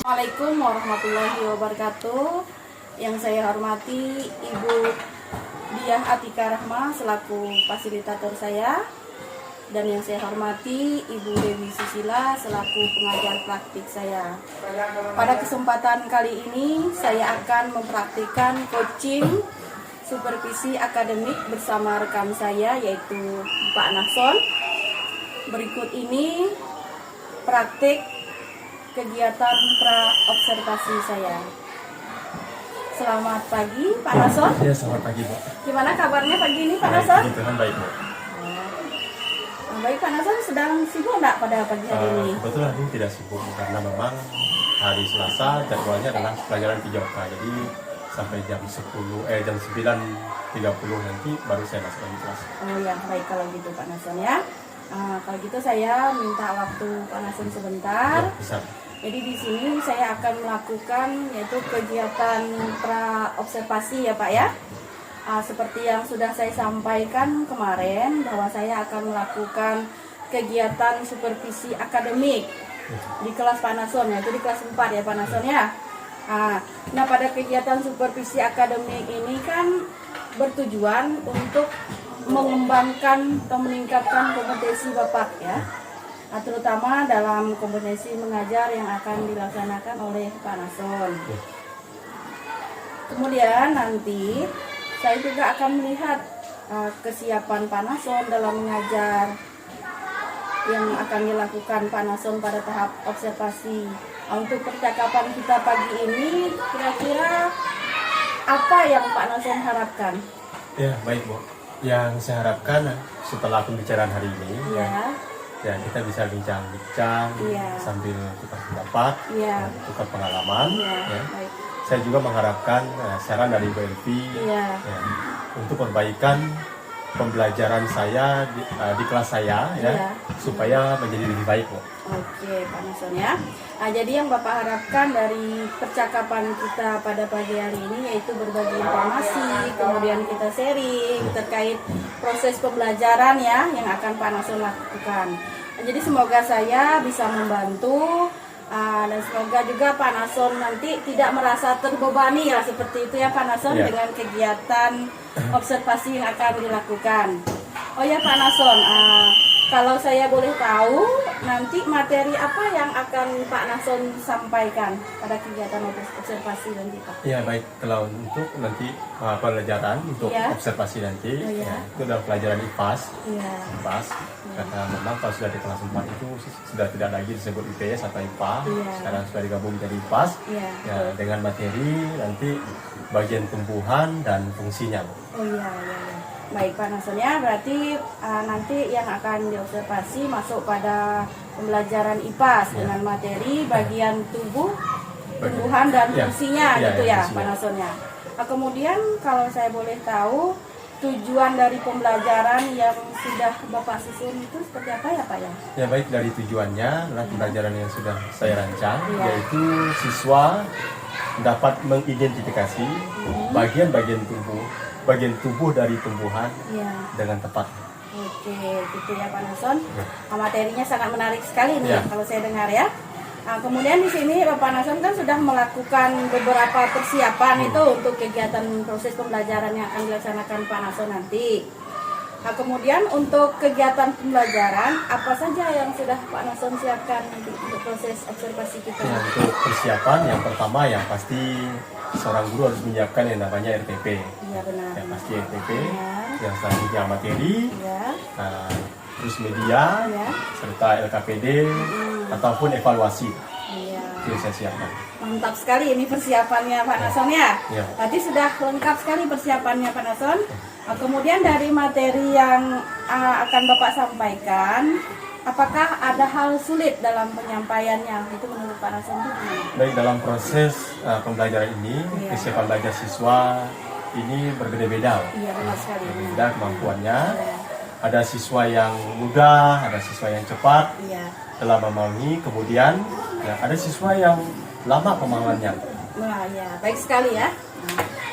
Assalamualaikum warahmatullahi wabarakatuh. Yang saya hormati Ibu Diah Atika Rahma selaku fasilitator saya, dan yang saya hormati Ibu Dewi Susila selaku pengajar praktik saya. Pada kesempatan kali ini saya akan mempraktikkan coaching supervisi akademik bersama rekan saya yaitu Pak Nason. Berikut ini praktik kegiatan pra-observasi saya. Selamat pagi, Pak Nason. Ya, selamat pagi, Pak. Gimana kabarnya pagi ini, Pak Nason? Puji Tuhan, baik, Bu. Baik, Pak Nason sedang sibuk enggak pada pagi hari ini? Kebetulan ini tidak sibuk karena memang hari Selasa jadwalnya adalah pelajaran PJOK. Jadi sampai jam 9.30 nanti baru saya masuk lagi kelas. Oh ya, baik kalau gitu Pak Nason ya. Kalau gitu saya minta waktu Pak Nason sebentar. Ya, bisa. Jadi di sini saya akan melakukan yaitu kegiatan pra-observasi ya Pak ya. Seperti yang sudah saya sampaikan kemarin bahwa saya akan melakukan kegiatan supervisi akademik di kelas Pak Nason, yaitu di kelas 4 ya Pak Nason ya. Nah pada kegiatan supervisi akademik ini kan bertujuan untuk mengembangkan atau meningkatkan kompetensi Bapak ya. Terutama dalam kompetensi mengajar yang akan dilaksanakan oleh Pak Nason. Kemudian nanti saya juga akan melihat kesiapan Pak Nason dalam mengajar yang akan dilakukan Pak Nason pada tahap observasi. Untuk percakapan kita pagi ini, kira-kira apa yang Pak Nason harapkan? Ya, baik, Bu. Yang saya harapkan setelah pembicaraan hari ini, ya kita bisa bincang-bincang sambil tukar pendapat, tukar pengalaman. Ya. Saya juga mengharapkan saran dari Bu Elvi untuk perbaikan pembelajaran saya di kelas saya supaya menjadi lebih baik, Bu. Oke, Pak Nason ya. Jadi yang Bapak harapkan dari percakapan kita pada pagi hari ini yaitu berbagi informasi, kemudian kita sharing terkait proses pembelajaran ya yang akan Pak Nason lakukan. Jadi semoga saya bisa membantu dan semoga juga Pak Nason nanti tidak merasa terbebani ya seperti itu ya Pak Nason dengan kegiatan observasi yang akan dilakukan. Oh ya Pak Nason, kalau saya boleh tahu nanti materi apa yang akan Pak Nason sampaikan pada kegiatan observasi nanti Pak? Ya baik, kalau untuk nanti pelajaran untuk observasi nanti itu adalah pelajaran IPAS. Karena memang kalau sudah di kelas 4 itu sudah tidak lagi disebut IPS atau IPA, sekarang sudah digabung menjadi IPAS. Dengan materi nanti bagian tumbuhan dan fungsinya. Baik Pak Nason ya, berarti nanti yang akan diobservasi masuk pada pembelajaran IPAS dengan materi bagian tumbuhan dan fungsinya gitu ya Pak Nason ya. Kemudian kalau saya boleh tahu tujuan dari pembelajaran yang sudah Bapak susun itu seperti apa ya Pak ya? Ya baik, dari tujuannya adalah pembelajaran yang sudah saya rancang yaitu siswa dapat mengidentifikasi bagian tubuh dari tumbuhan dengan tepat. Oke, gitu ya Pak Nason. Materinya sangat menarik sekali nih kalau saya dengar ya. Kemudian di sini Bapak Nason kan sudah melakukan beberapa persiapan itu untuk kegiatan proses pembelajaran yang akan dilaksanakan Pak Nason nanti. Kemudian untuk kegiatan pembelajaran apa saja yang sudah Pak Nason siapkan untuk proses observasi kita? Untuk persiapan yang pertama yang pasti seorang guru harus menyiapkan yang namanya RTP. Iya benar. Yang pasti RTP. yang selanjutnya materi, terus media, serta LKPD ataupun evaluasi. Itu saya siapkan. Mantap sekali ini persiapannya Pak Nason ya. Berarti sudah lengkap sekali persiapannya Pak Nason. Kemudian dari materi yang akan Bapak sampaikan, apakah ada hal sulit dalam penyampaiannya? Itu menurut Pak Nason itu gimana? Baik, dalam proses pembelajaran ini, kesiapan belajar siswa ini berbeda-beda. Iya, benar sekali. Berbeda kemampuannya. Ada siswa yang mudah, ada siswa yang cepat dalam memahami. Kemudian ada siswa yang lama pemahamannya. Wah, ya, baik sekali ya.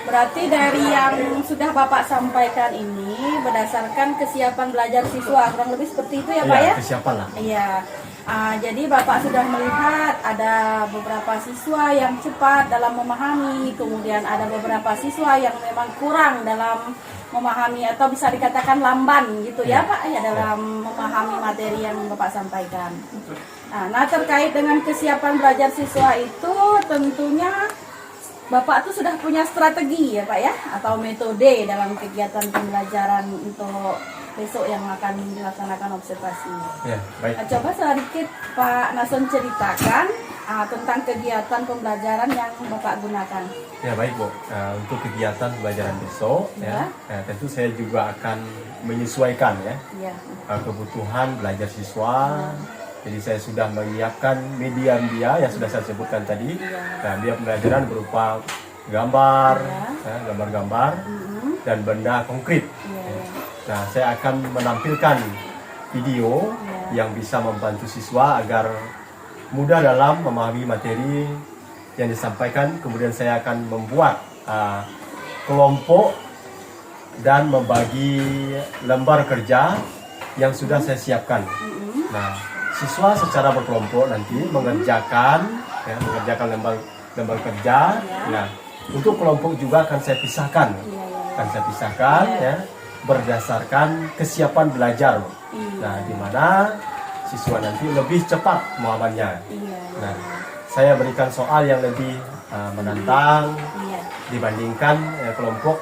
Berarti dari yang sudah Bapak sampaikan ini berdasarkan kesiapan belajar siswa, kurang lebih seperti itu ya Pak ya? Kesiapan lah. Iya. Jadi Bapak sudah melihat ada beberapa siswa yang cepat dalam memahami, kemudian ada beberapa siswa yang memang kurang dalam memahami atau bisa dikatakan lamban gitu ya Pak ya dalam memahami materi yang Bapak sampaikan. Nah, terkait dengan kesiapan belajar siswa itu tentunya Bapak tuh sudah punya strategi ya Pak ya atau metode dalam kegiatan pembelajaran untuk besok yang akan dilaksanakan observasi. Ya, baik. Coba sedikit Pak Nason ceritakan tentang kegiatan pembelajaran yang Bapak gunakan. Ya, baik Bu. Untuk kegiatan pembelajaran besok tentu saya juga akan menyesuaikan kebutuhan belajar siswa. Jadi saya sudah menyiapkan media yang sudah saya sebutkan tadi. Nah, media pembelajaran berupa gambar, gambar-gambar dan benda konkret. Nah, saya akan menampilkan video yang bisa membantu siswa agar mudah dalam memahami materi yang disampaikan. Kemudian saya akan membuat kelompok dan membagi lembar kerja yang sudah saya siapkan. Nah, siswa secara berkelompok nanti mengerjakan lembar kerja. Nah, untuk kelompok juga akan saya pisahkan, berdasarkan kesiapan belajar. Nah, di mana siswa nanti lebih cepat pemahamannya. Nah, saya berikan soal yang lebih menantang dibandingkan kelompok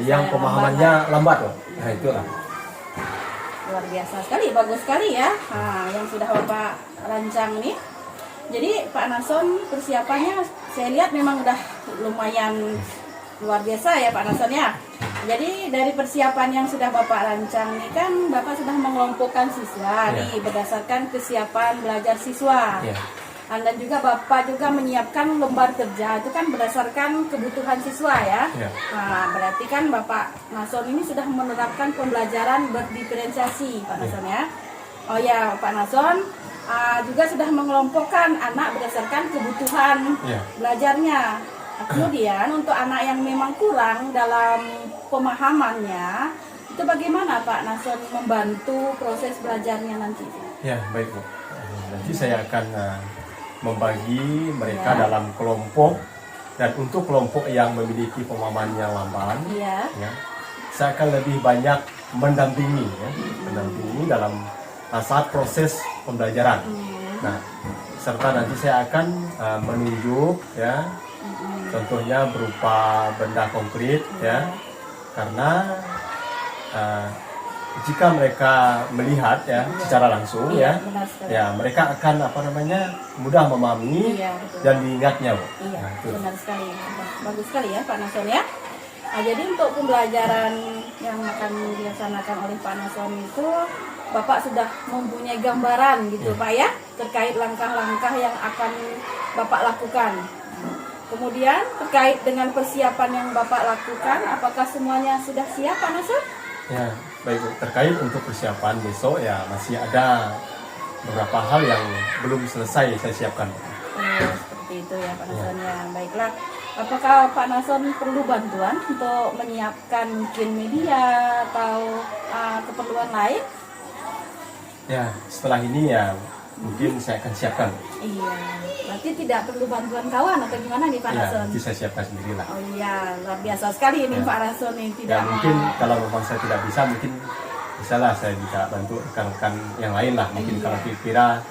yang pemahamannya lambat. Nah, itulah. Luar biasa sekali, bagus sekali ya yang sudah Bapak rancang nih. Jadi Pak Nason persiapannya saya lihat memang udah lumayan luar biasa ya Pak Nason ya. Jadi dari persiapan yang sudah Bapak rancang ini kan Bapak sudah mengelompokkan siswa nih berdasarkan kesiapan belajar siswa. Dan juga Bapak juga menyiapkan lembar kerja itu kan berdasarkan kebutuhan siswa ya. Nah, berarti kan Bapak Nason ini sudah menerapkan pembelajaran berdiferensiasi Pak Nason ya. Oh ya Pak Nason juga sudah mengelompokkan anak berdasarkan kebutuhan belajarnya. Kemudian untuk anak yang memang kurang dalam pemahamannya, itu bagaimana Pak Nason membantu proses belajarnya nanti? Ya, baik Bu. Nanti saya akan membagi mereka dalam kelompok, dan untuk kelompok yang memiliki pemahaman yang lamban, saya akan lebih banyak mendampingi dalam saat proses pembelajaran. Nah, serta nanti saya akan menunjuk contohnya berupa benda konkret karena jika mereka melihat secara langsung mereka akan mudah memahami dan diingatnya. Benar sekali, bagus sekali ya Pak Nason ya. Jadi untuk pembelajaran yang akan dilaksanakan oleh Pak Nason itu Bapak sudah mempunyai gambaran gitu Pak ya terkait langkah-langkah yang akan Bapak lakukan. Kemudian terkait dengan persiapan yang Bapak lakukan, apakah semuanya sudah siap Pak Nason? Ya, baik Bu. Terkait untuk persiapan besok masih ada beberapa hal yang belum selesai saya siapkan. Seperti itu ya Pak Nason ya. Baiklah. Apakah Pak Nason perlu bantuan untuk menyiapkan mungkin media atau keperluan lain? Ya, setelah ini mungkin saya akan siapkan. Iya, berarti tidak perlu bantuan kawan atau gimana nih Pak Nason? Nanti saya siapkan sendirilah. Oh iya, luar biasa sekali ini Pak Nason yang tidak mungkin kalau memang saya tidak bisa, mungkin misalnya saya bisa bantu rekan-rekan yang lain lah. Mungkin kalau kira-kira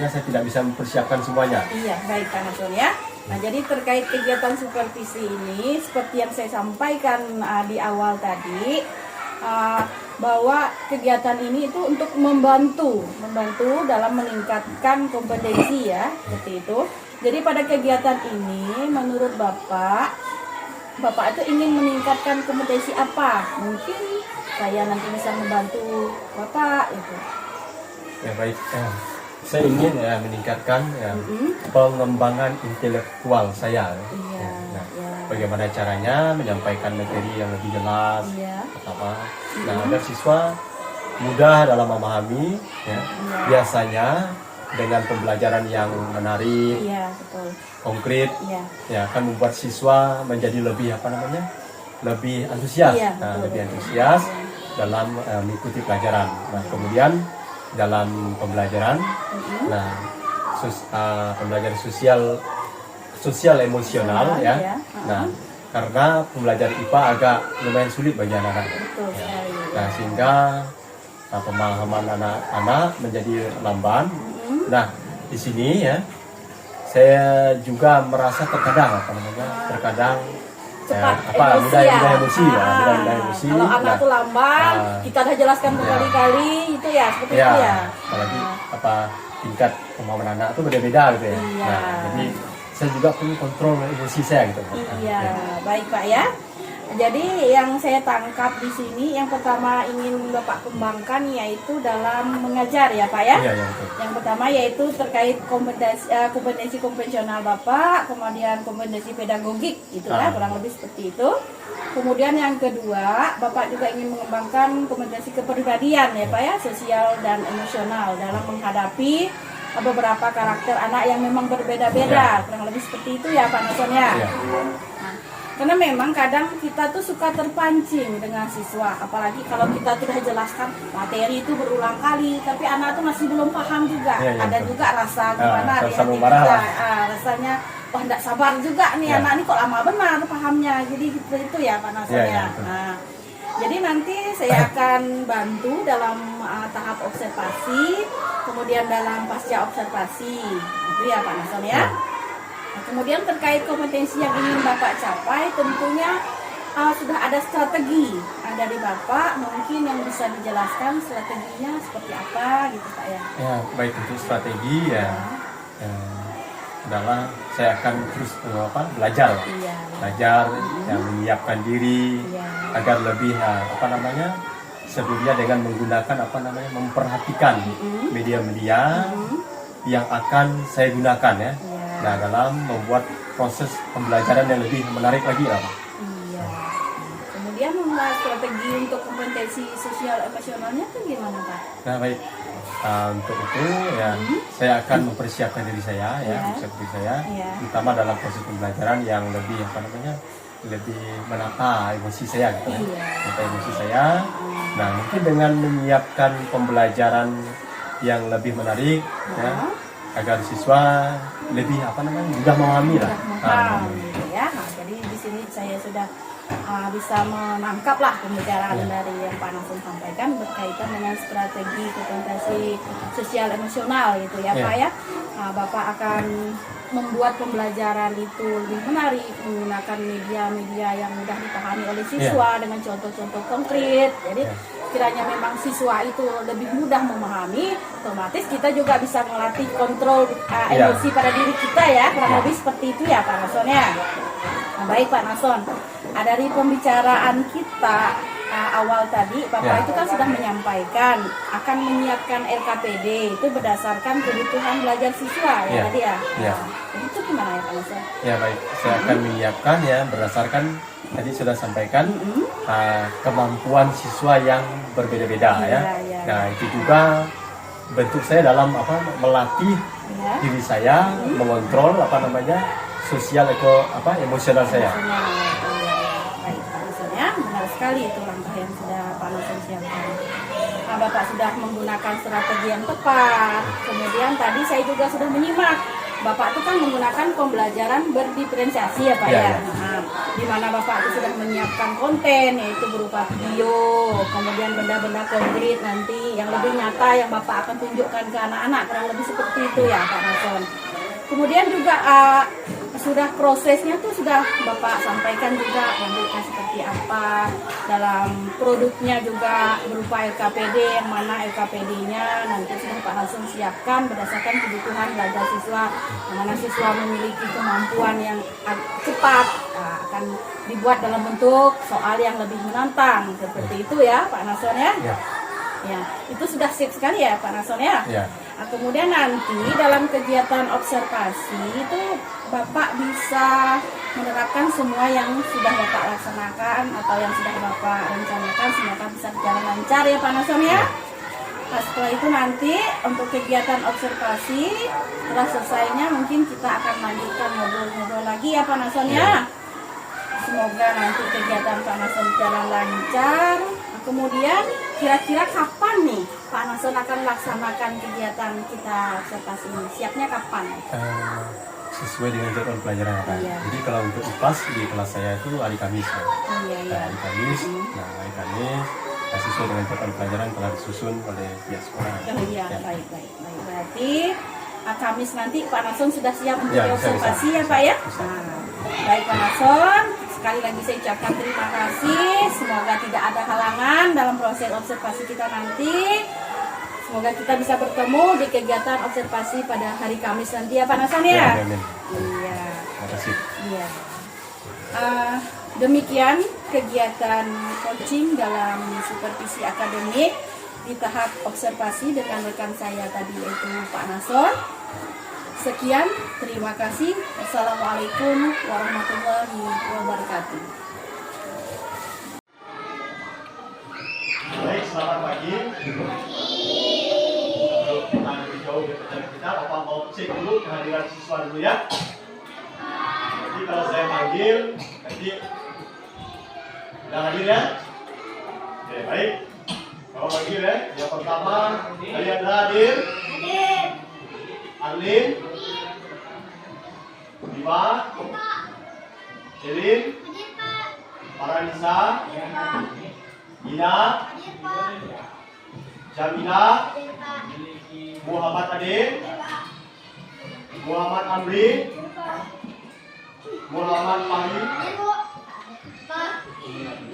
saya tidak bisa mempersiapkan semuanya. Iya, baik Pak Nason ya. Nah, jadi terkait kegiatan supervisi ini, seperti yang saya sampaikan di awal tadi, bahwa kegiatan ini itu untuk membantu dalam meningkatkan kompetensi ya, seperti itu. Jadi pada kegiatan ini, menurut Bapak itu ingin meningkatkan kompetensi apa? Mungkin saya nanti bisa membantu Bapak itu. Ya baik. Saya ingin meningkatkan pengembangan intelektual saya. Bagaimana caranya menyampaikan materi yang lebih jelas, pertama. Nah, agar siswa mudah dalam memahami, biasanya dengan pembelajaran yang menarik, konkret, akan membuat siswa menjadi lebih lebih antusias, lebih antusias dalam mengikuti pelajaran. Nah, kemudian dalam pembelajaran, pembelajaran sosial emosional Nah, karena pembelajaran IPA agak lumayan sulit bagi anak-anak. Nah, sehingga pemahaman anak-anak menjadi lamban. Nah, di sini saya juga merasa terkadang mudah emosi. Kalau anak itu lamban, kita udah jelaskan berkali-kali itu ya, seperti itu ya. Apalagi tingkat pemahaman anak itu beda-beda gitu ya. Nah, jadi saya juga perlu kontrol emosi saya gitu. Baik Pak ya. Jadi yang saya tangkap di sini, yang pertama ingin Bapak kembangkan yaitu dalam mengajar ya Pak ya. Yang pertama yaitu terkait kompetensi konvensional Bapak, kemudian kompetensi pedagogik gitu ya, kurang lebih seperti itu. Kemudian yang kedua, Bapak juga ingin mengembangkan kompetensi kepribadian ya Pak ya, sosial dan emosional dalam menghadapi beberapa karakter anak yang memang berbeda-beda, kurang lebih seperti itu ya Pak Nason ya. Karena memang kadang kita tuh suka terpancing dengan siswa, apalagi kalau kita sudah jelaskan materi itu berulang kali, tapi anak tuh masih belum paham juga. Ada juga rasa gimana di hati kita, rasanya wah tidak sabar juga nih anak ini kok lama benar pahamnya. Jadi itu ya Pak Nason ya. Jadi nanti saya akan bantu dalam tahap observasi, kemudian dalam pasca observasi, itu ya Pak Nason ya. Kemudian terkait kompetensi yang ingin Bapak capai, tentunya sudah ada strategi dari Bapak, mungkin yang bisa dijelaskan strateginya seperti apa gitu Pak ya. Ya baik, untuk strategi adalah saya akan terus belajar, menyiapkan diri agar lebih sebelumnya dengan menggunakan memperhatikan media-media yang akan saya gunakan ya. Nah, dalam membuat proses pembelajaran yang lebih menarik lagi lah Pak. Kemudian strategi untuk kompetensi sosial emosionalnya itu gimana Pak? Nah baik, untuk itu saya akan mempersiapkan diri saya terutama dalam proses pembelajaran yang lebih lebih menata emosi saya gitu menata emosi saya. Nah, mungkin dengan menyiapkan pembelajaran yang lebih menarik agar siswa lebih mudah memahami lah. Nah, jadi di sini saya sudah bisa menangkap lah pembicaraan dari yang Pak Nason sampaikan berkaitan dengan strategi kompetensi sosial emosional gitu ya Pak ya. Bapak akan membuat pembelajaran itu lebih menarik menggunakan media-media yang mudah dipahami oleh siswa dengan contoh-contoh konkret. Jadi kiranya memang siswa itu lebih mudah memahami, otomatis kita juga bisa melatih kontrol emosi pada diri kita ya, kurang lebih seperti itu ya Pak Nason ya. Nah, baik Pak Nason, dari pembicaraan kita awal tadi, Bapak itu kan sudah menyampaikan akan menyiapkan LKPD itu berdasarkan kebutuhan belajar siswa ya tadi ya. Jadi itu gimana ya Pak Nason? Ya baik, saya akan menyiapkan berdasarkan tadi sudah sampaikan kemampuan siswa yang berbeda-beda Nah, itu juga bentuk saya dalam melatih diri saya mengontrol sosial emosional saya. Baik Pak Nason ya, benar sekali itu langkah yang sudah Pak Nason siapkan. Bapak sudah menggunakan strategi yang tepat. Kemudian tadi saya juga sudah menyimak Bapak itu kan menggunakan pembelajaran berdiferensiasi ya Pak ya. Nah, di mana Bapak itu sudah menyiapkan konten yaitu berupa video, kemudian benda-benda konkret nanti yang lebih nyata yang Bapak akan tunjukkan ke anak-anak, kurang lebih seperti itu ya Pak Nason. Kemudian juga sudah prosesnya tuh sudah Bapak sampaikan juga lanjutnya seperti apa, dalam produknya juga berupa LKPD, yang mana LKPD-nya nanti sudah Pak langsung siapkan berdasarkan kebutuhan belajar siswa, yang mana siswa memiliki kemampuan yang cepat, akan dibuat dalam bentuk soal yang lebih menantang seperti itu ya Pak Nason ya. Ya, itu sudah sip sekali ya Pak Nason ya. Nah, kemudian nanti dalam kegiatan observasi itu Bapak bisa menerapkan semua yang sudah Bapak laksanakan atau yang sudah Bapak rencanakan, semoga bisa berjalan lancar ya Pak Nason ya. Nah, setelah itu nanti untuk kegiatan observasi setelah selesainya mungkin kita akan lanjutkan ngobrol-ngobrol lagi ya Pak Nason ya. Semoga nanti kegiatan Pak Nason berjalan lancar. Nah, kemudian kira-kira kapan nih Pak Nason akan laksanakan kegiatan kita observasi ini? Siapnya kapan? Sesuai dengan jadwal pelajaran ya, Pak. Jadi kalau untuk UPAS di kelas saya itu hari Kamis ya. Hari Kamis, hari Kamis sesuai dengan jadwal pelajaran telah disusun oleh pihak sekolah. Baik. Berarti Kamis nanti Pak Nason sudah siap untuk observasi ya Pak ya? Baik Pak Nason, sekali lagi saya ucapkan terima kasih. Semoga tidak ada halangan dalam proses observasi kita nanti. Semoga kita bisa bertemu di kegiatan observasi pada hari Kamis nanti ya Pak Nason ya. Iya. Terima kasih. Iya. Demikian kegiatan coaching dalam supervisi akademik di tahap observasi dengan rekan saya tadi yaitu Pak Nason. Sekian, terima kasih. Wassalamualaikum warahmatullahi wabarakatuh. Baik, selamat pagi. Kita lebih jauh dari perjalanan kita, Bapak mau cek dulu kehadiran siswa dulu ya. Jadi kalau saya panggil, nanti udah hadir ya. Oke, baik. Kalau panggil ya, yang pertama kalian hadir. Arlin, Bima, Elin, Paranisa, Ina, Jamila, Muhammad Ade, Muhammad Amri, Muhammad Fahmi,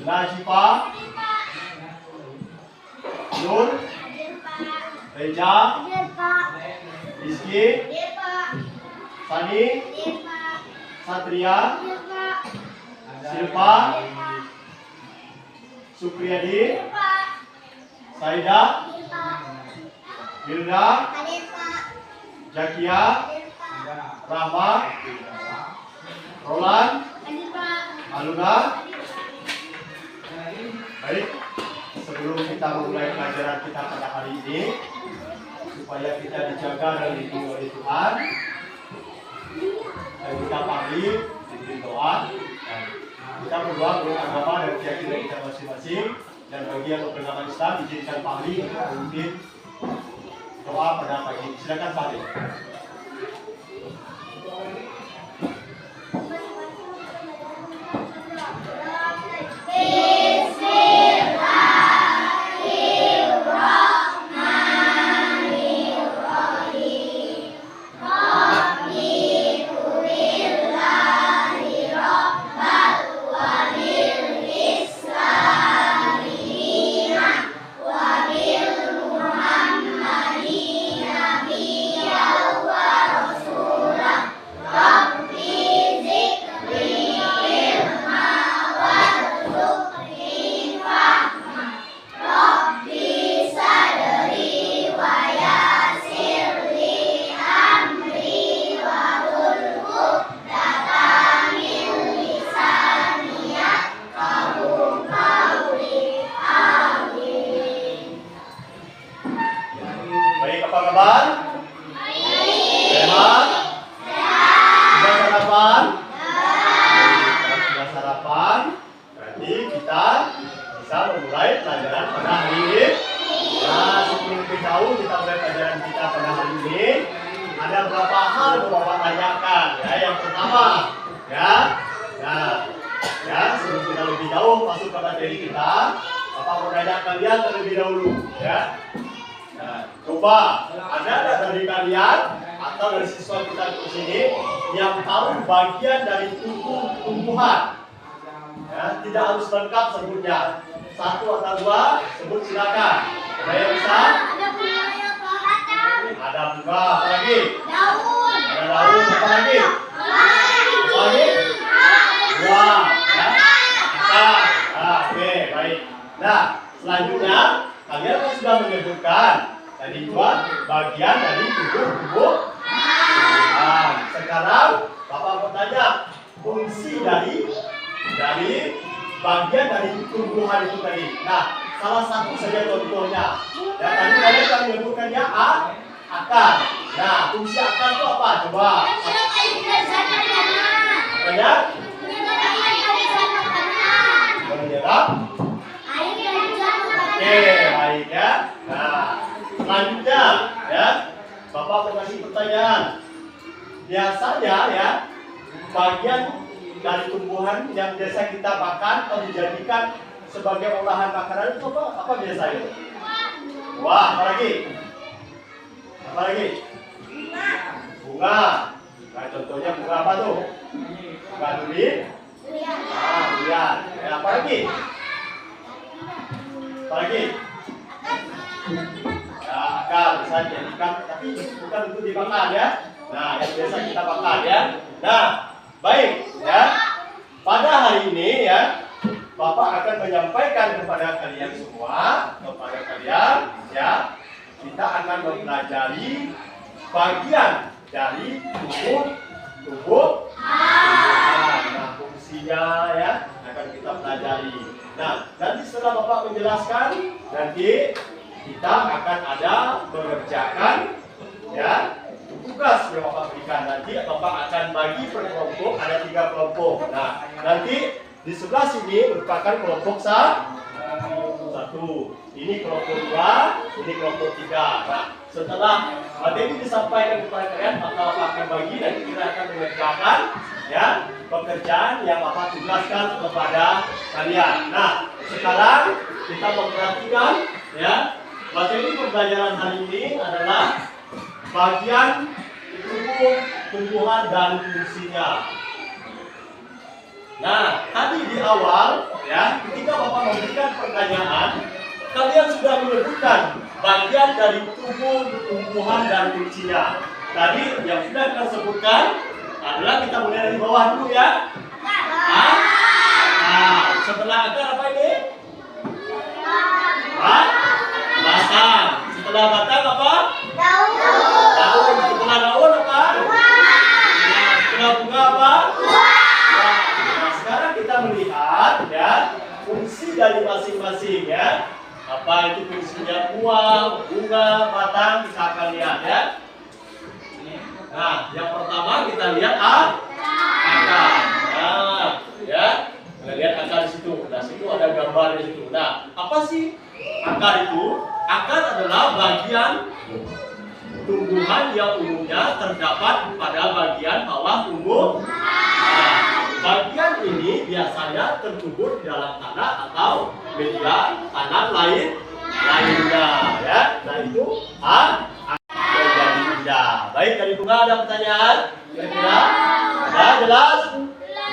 Najifa, Nur, Reja, Rizky, Sani, Satria, Silva, Supriyadi, Saida, Wilda, Jakia, Rahma, Roland, Aluna. Baik, sebelum kita mulai pelajaran kita pada hari ini, supaya kita dijaga dan dilindungi oleh Tuhan, dan kita panggil, diberi doa, dan kita berdoa menurut agama dan keyakinan kita masing-masing. Dan bagi yang beragama Islam, izinkan panggil untuk memimpin doa pada pagi ini. Silakan panggil. atau dari siswa kita di sini yang tahu bagian dari tumbuhan. Ya, tidak harus lengkap sebutnya. Satu atau dua sebut silakan. Ada yang bisa? Ada bunga, apa lagi? Daun. Ada daun, apa lagi? Apa lagi? Buah, ya. Akar. Oke, baik. Nah, selanjutnya kalian kan sudah menyebutkan tadi dua bagian dari tumbuhan. Sekarang Bapak bertanya fungsi dari bagian dari tumbuhan itu tadi. Nah, salah satu saja contohnya. Ya, tadi kalian kan menyebutkannya akar. Nah, fungsi akar itu apa? Coba. Banyak? Menyerap. Oke, baik ya. Nah, selanjutnya ya, Bapak mau kasih pertanyaan. Biasanya ya, bagian dari tumbuhan yang biasa kita makan atau dijadikan sebagai olahan makanan itu apa biasanya? Wah, apa lagi? Apa lagi? Bunga. Nah, contohnya bunga apa tuh? Bunga duri. Durian. Apa lagi? Apa lagi? Ya, akar bisa dijadikan, tapi bukan untuk dimakan ya. Nah, yang biasa kita makan ya. Nah, baik ya. Pada hari ini ya, Bapak akan menyampaikan kepada kalian semua, kepada kalian ya, kita akan mempelajari bagian dari tubuh. Nah, fungsinya ya akan kita pelajari. Nah, nanti setelah Bapak menjelaskan, nanti kita akan ada mengerjakan ya tugas yang Bapak berikan. Nanti Bapak akan bagi per kelompok, ada 3 kelompok. Nah, nanti di sebelah sini merupakan kelompok satu. Ini kelompok 2, ini kelompok 3. Nah, setelah materi disampaikan kepada kalian, Bapak akan bagi dan kita akan mengerjakan ya pekerjaan yang Bapak tugaskan kepada kalian. Nah, sekarang kita memperhatikan ya materi pembelajaran hari ini adalah bagian tumbuhan dan fungsinya. Nah, tadi di awal ya, ketika Bapak memberikan pertanyaan, kalian sudah menyebutkan bagian dari tumbuhan dan fungsinya. Tadi yang sudah kita sebutkan adalah kita mulai dari bawah dulu ya. Nah, setelah akar apa ini? Batang. Setelah batang apa? Daun. Setelah daun apa? Nah, setelah bunga apa? Nah, sekarang kita melihat ya fungsi dari masing-masing ya. Apa itu fungsinya buah, bunga, batang, kita akan lihat ya. Nah, yang pertama kita lihat akar. Nah, ya. Kita lihat akar di situ. Nah, situ ada gambar di situ. Nah, apa sih akar itu? Akar adalah bagian tumbuhan yang umumnya terdapat pada bagian bawah tumbuh. Nah, bagian ini biasanya terkubur di dalam tanah atau media tanam lainnya ya. Nah, itu menjadi indah. Baik, dari bunga ada pertanyaan? Kira-kira? Ada jelas?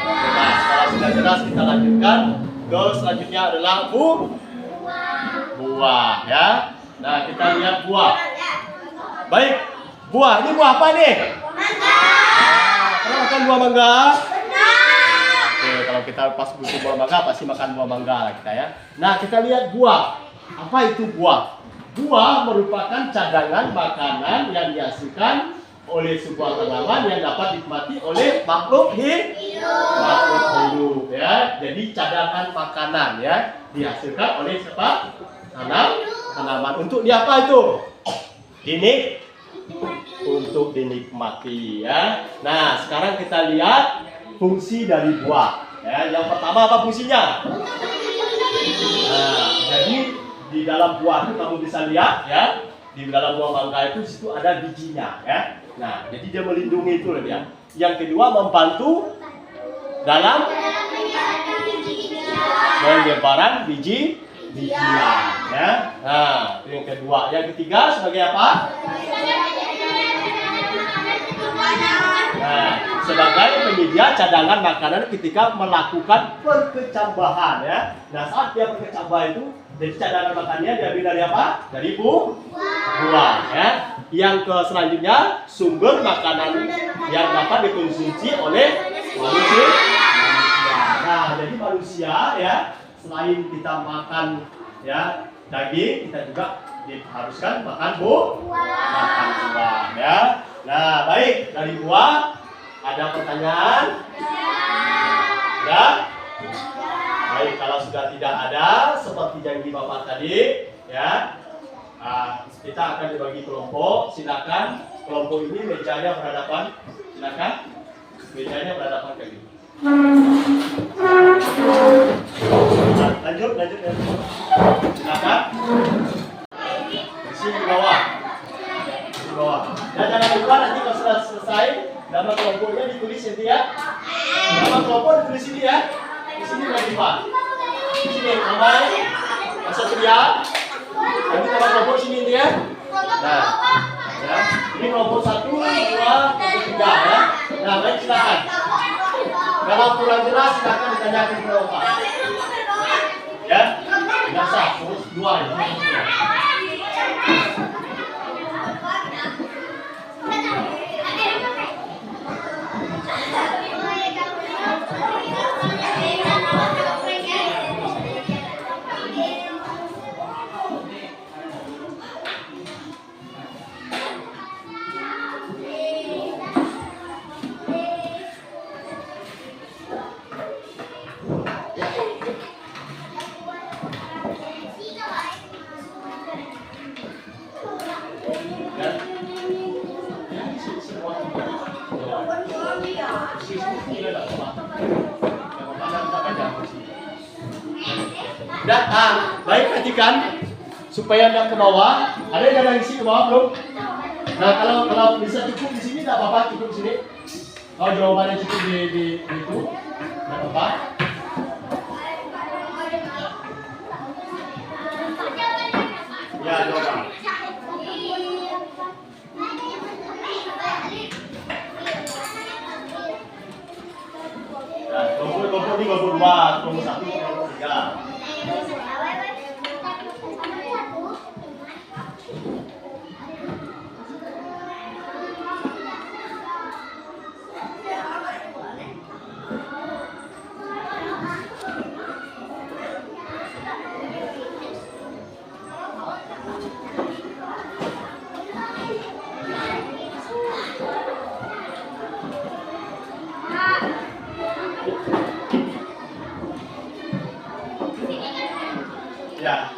Jelas. Kalau sudah jelas kita lanjutkan. Goal selanjutnya adalah buah ya. Nah, kita lihat buah. Baik, buah. Ini buah apa nih? Mangga. Pernah makan buah mangga? Oke, kalau kita pas butuh buah mangga pasti makan buah mangga lah kita ya. Nah, kita lihat buah. Apa itu buah? Buah merupakan cadangan makanan yang dihasilkan oleh sebuah tanaman yang dapat dinikmati oleh makhluk hidup ya. Jadi cadangan makanan ya dihasilkan oleh siapa? Tanaman. Untuk di apa itu? Untuk dinikmati ya. Nah, sekarang kita lihat fungsi dari buah ya. Yang pertama apa fungsinya? Nah, jadi di dalam buah itu kamu bisa lihat ya, di dalam buah mangga itu situ ada bijinya ya. Nah, jadi dia melindungi itu loh dia. Yang kedua membantu dalam penyebaran bijian ya. Nah, itu yang kedua. Yang ketiga sebagai apa? Nah, sebagai penyedia cadangan makanan ketika melakukan perkecambahan ya. Nah, saat dia perkecambah itu, jadi cadangan makanannya diambil dari apa? Dari buah ya. Yang ke selanjutnya sumber makanan yang dapat dikonsumsi oleh manusia. Nah, jadi manusia ya, selain kita makan ya daging, kita juga diharuskan makan buah ya. Nah, baik, dari buah ada pertanyaan? Ya? Baik, kalau sudah tidak ada seperti janji Bapak tadi ya, kita akan dibagi kelompok. Silakan, kelompok ini mejanya berhadapan. Silakan, mejanya berhadapan ke sini. Lanjut. Silakan. Di sini di bawah. Di bawah. Dan jangan lupa nanti kalau sudah selesai nama kelompoknya ditulis nanti ya. Nama kelompok ditulis sini ya. Di sini lagi Pak. Di sini namanya Masa Setia. Nanti nama kelompok sini ya. Nah, ya. Ini kelompok 1, 2, 3 ya. Nah, baik silakan. Kalau kurang jelas silakan ditanyakan ke Bapak. Ya, biasa terus 2 ya. Baik, perhatikan supaya tidak ke bawah. Ada yang ada isi ke bawah belum? Nah, kalau bisa cukup di sini tidak apa-apa, cukup di sini. Kalau jawabannya cukup di itu, tidak apa-apa. Ya, jawaban. Nah, kelompok ini kelompok 2, kelompok 1, kelompok 3. Ya.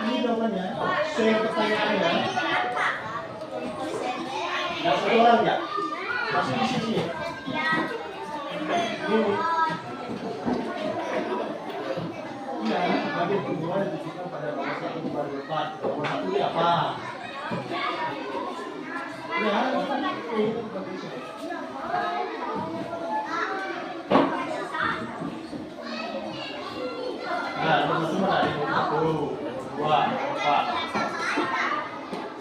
Ini jawabannya, saya pertanyaannya. Nah, satu orang ya, masih di sini. Ini. Iya, bagi hubungan ditujukan pada nomor 1 nomor 4. Nomor 1 ini apa? Ya, ini bagus. Nah, nomor 1 ada nomor 1, nomor 2, nomor 4.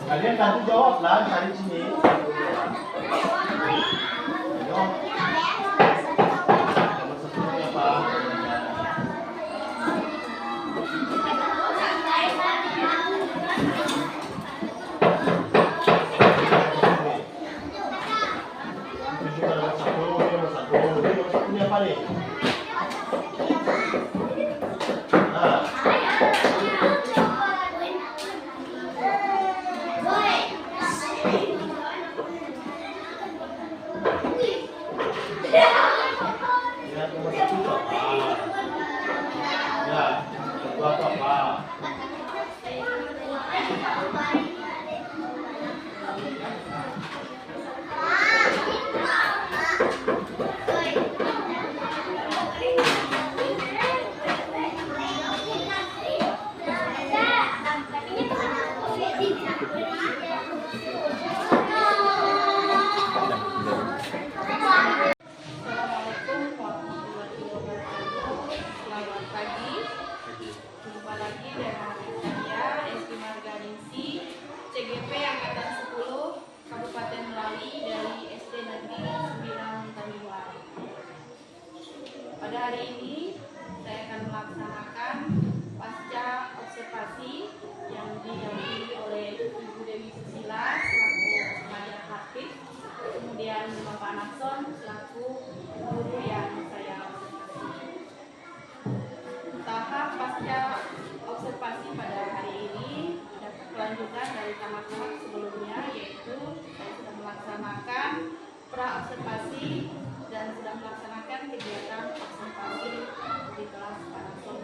Kalian nanti jawablah dari sini. Jawab. Nomor 1 ini apa? Bapak. Assalamualaikum warahmatullahi wabarakatuh. Selamat pagi. Jumpa lagi dengan saya Esti Marganingsi, CGP Angkatan 10 Kabupaten Melawi dari SD Negeri 9 Tanjung. Pada hari ini saya akan melaksanakan pasca observasi yang didampingi oleh Ibu Dewi Susila selaku pengajar praktik, kemudian Bapak Nakson selaku guru yang saya observasi. Tahap pasca observasi pada hari ini dapat kelanjutan dari tahapan sebelumnya, yaitu saya sudah melaksanakan pra observasi dan sudah melaksanakan kegiatan observasi di kelas Pak Nakson.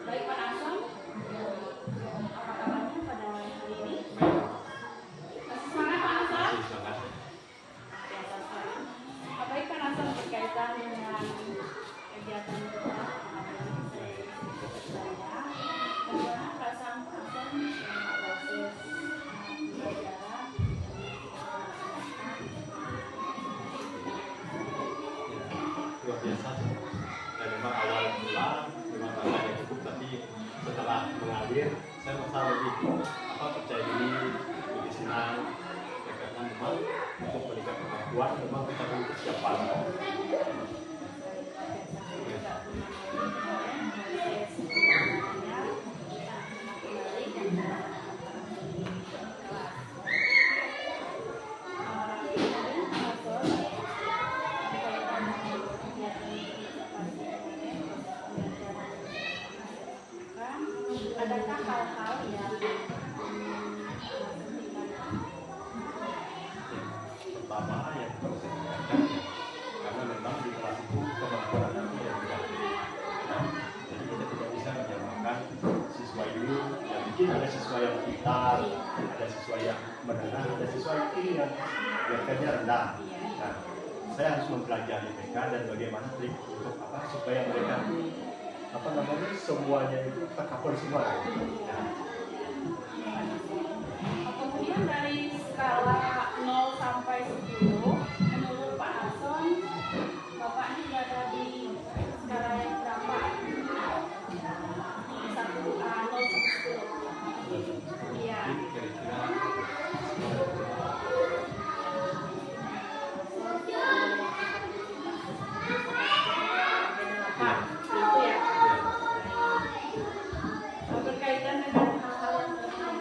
Baik Pak Nakson, apa kabarnya pada hari ini? Masih semangat Pak Nakson? Biasa sekali. Baik Pak Nakson, berkaitan dengan kegiatan kita hari ini saya bagaimana perasaan Pak Nakson selama proses pembelajaran? Luar biasa. Dan memang awal mula memang rasanya cukup, tapi setelah mengalir saya merasa lebih percaya diri, lebih senang. Ya, karena memang untuk meningkatkan kemampuan memang kita perlu persiapan. Adakah hal-hal yang Pertama yang harus saya ingatkan, karena memang di kelas itu kemampuan anak itu yang tidak. Jadi kita tidak bisa menyamakan siswa itu yang mungkin ada siswa yang pintar, ada siswa yang menengah, ada siswa ini yang levelnya rendah. Nah, saya harus mempelajari mereka dan bagaimana trik untuk supaya mereka semuanya itu tercover semua. Kemudian dari skala 0 sampai 10, menurut Pak Nakson, Bapak ini berada di skala yang berapa? 0 sampai 10. Iya. Berkaitan dengan hal-hal yang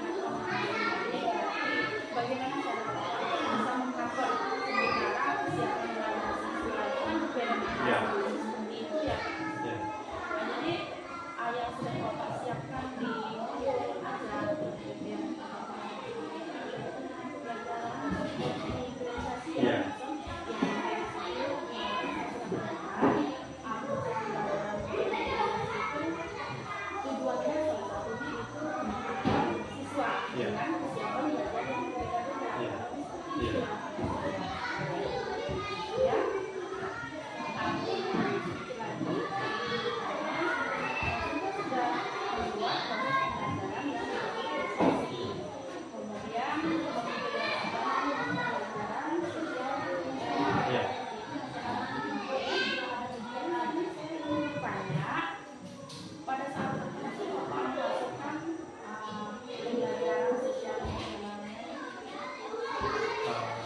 bagaimana cara bisa mengcover sementara kesiapan dalam siswa itu beda seperti itu ya. Jadi yang sudah Bapak siapkan di agar digitalisasi ya.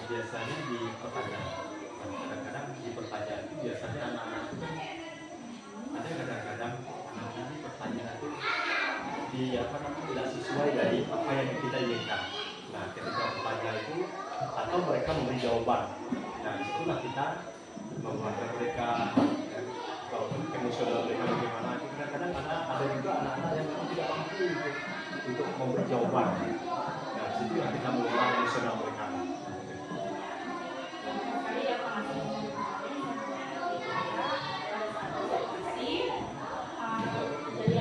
Biasanya di pertanyaan, kadang-kadang di pertanyaan itu biasanya anak-anak itu kan ada kadang-kadang nanti pertanyaan itu tidak sesuai dari apa yang kita inginkan. Nah, ketika pertanyaan itu atau mereka memberi jawaban, nah disitulah kita membuat mereka kalau emosional mereka bagaimana. Kadang-kadang ada juga anak-anak yang tidak mampu untuk memberi jawaban. Nah, disitu yang kita mengulang emosional mereka. Jadi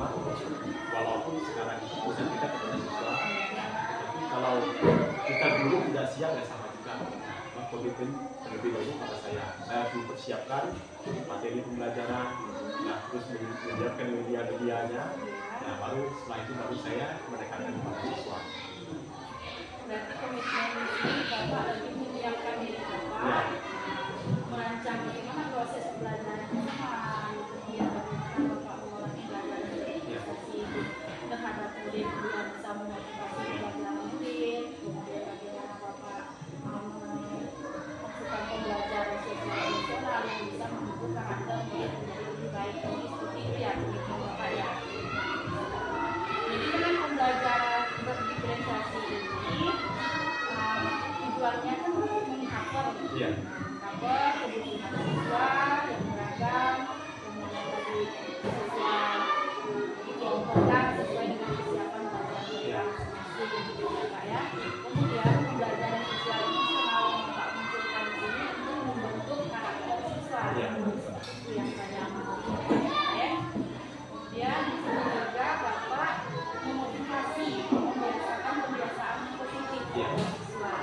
sama. Walaupun sekarang itu usaha kita kepada siswa, tapi kalau kita dulu tidak siap ya sama juga. Komitmen terlebih dahulu pada saya dulu persiapkan materi pembelajaran, nah terus menyiapkan media-medianya, nah baru setelah itu baru saya mendekatkan kepada siswa. Berarti komitmen ini Bapak lebih menyiapkan diri Bapak, merancang bagaimana proses pembelajaran bersama, kemudian bagaimana Bapak mengulangi pelajaran terhadap murid yang bisa memotivasi pelajaran murid, kemudian bagaimana Bapak melakukan pembelajaran sosial emosional yang bisa mendukung karakter murid menjadi lebih baik lagi, seperti itu ya komitmen Bapak ya. Jadi dengan pembelajaran berdiferensiasi ini tujuannya kan untuk mengcover kebutuhan siswa yang beragam, kemudian tadi siswa dikelompokkan sesuai dengan kesiapan belajar mereka ya. Kemudian pembelajaran sosial emosional yang Bapak munculkan di sini untuk membentuk karakter siswa itu yang saya maksudkan ya. Kemudian di sini juga Bapak memotivasi, membiasakan kebiasaan yang positif siswa.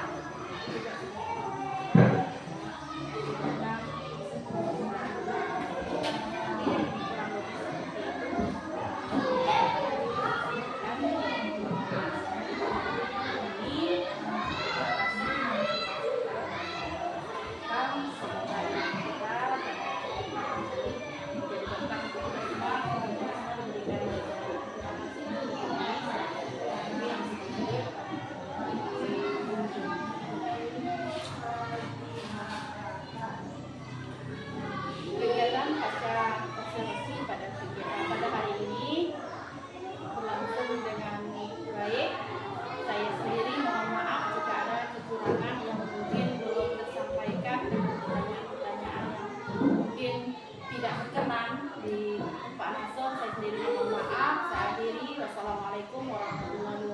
Kegiatan pasca observasi pada hari ini berlangsung dengan baik. Saya sendiri mohon maaf jika ada kekurangan yang mungkin belum tersampaikan, pertanyaan-pertanyaan yang mungkin tidak berkenan di Pak Hasan. Saya sendiri mohon maaf. Saya akhiri. Wassalamualaikum warahmatullahi wabarakatuh.